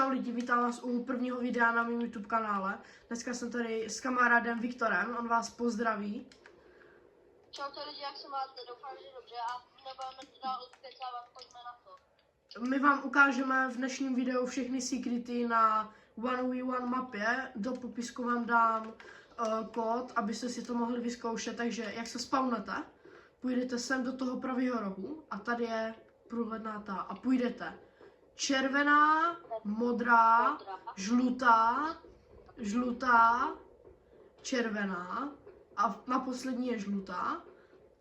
Čau lidi, vítám vás u prvního videa na mém YouTube kanále. Dneska jsem tady s kamarádem Viktorem, on vás pozdraví. Čau lidi, jak se máte? Doufám, že dobře a nebudeme to dál odkecávat, pojďme na to. My vám ukážeme v dnešním videu všechny secrety na 1v1 mapě. Do popisku vám dám kód, abyste si to mohli vyzkoušet, takže jak se spawnete, půjdete sem do toho pravého rohu a tady je průhledná ta a půjdete červená, modrá, žlutá, červená a na poslední je žlutá.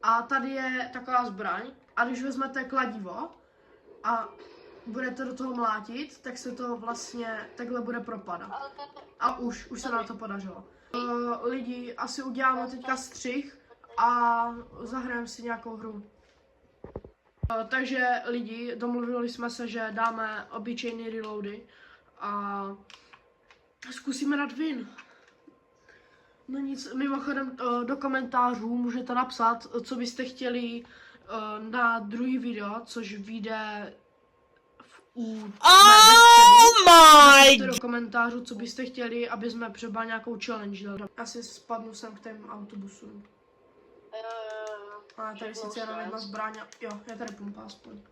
A tady je taková zbraň a když vezmete kladivo a budete do toho mlátit, tak se to vlastně takhle bude propadat. A už se nám to podařilo. Lidi, asi uděláme teďka střih a zahrajeme si nějakou hru. Takže lidi, domluvili jsme se, že dáme obyčejný reloady a zkusíme dát win. No nic, mimochodem do komentářů můžete napsat, co byste chtěli na druhý video, což vyjde do komentářů, co byste chtěli, aby jsme třeba nějakou challenge dali. Asi spadnu sem k těm autobusům. A tady sice jenom jedna zbraň, jo, je tady pumpa aspoň.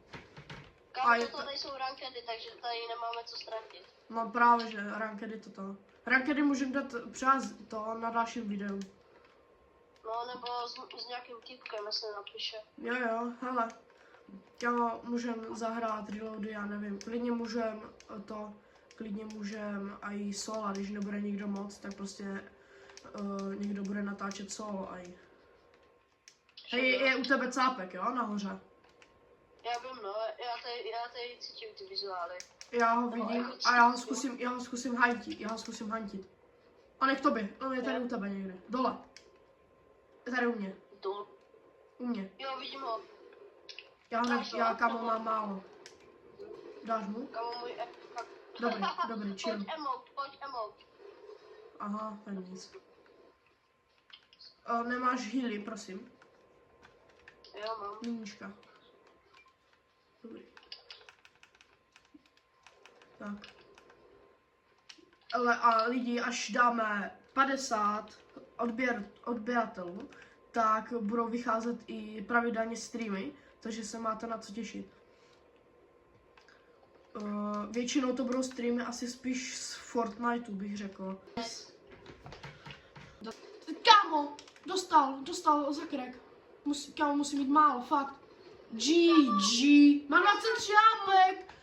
Kámo, to tady jsou rankedy, takže tady nemáme co ztratit. No právě, že rankedy toto. Rankedy můžeme dát třeba to na dalším videu. No nebo s nějakým typkem, jestli napíše. Jo, hele. Můžeme zahrát reloady, já nevím. Klidně můžeme i solo, když nebude nikdo moc, tak prostě někdo bude natáčet solo i. Hej, je u tebe cápek, jo, nahoře? Já vím, no, já tady cítím ty vizuály. Já ho vidím a já ho zkusím hantit. On je k tobě, on je tady u tebe někde, dole. Je tady u mě. Dole? U mě. Jo, vidím ho. Já kámo mám málo. Dáš mu? Kámo můj Dobrý, chill. Pojď emote. Aha, to nic. Nemáš healy, prosím. Jo, mám. Níčka. Dobrý. Tak. Ale a lidi, až dáme 50 odběratelů, tak budou vycházet i pravidelně streamy, takže se máte na co těšit. Většinou to budou streamy asi spíš z Fortniteu, bych řekl. Kámo, dostal zakrek. Kámo, musí mít málo, fakt. GG, mám 23 ápek.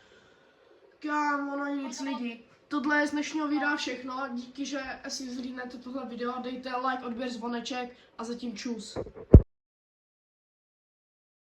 Kámo, no nic lidi. Tohle je z dnešního videa všechno. Díky, že si zhlídnete tohle video, dejte like, odběr, zvoneček a zatím čus.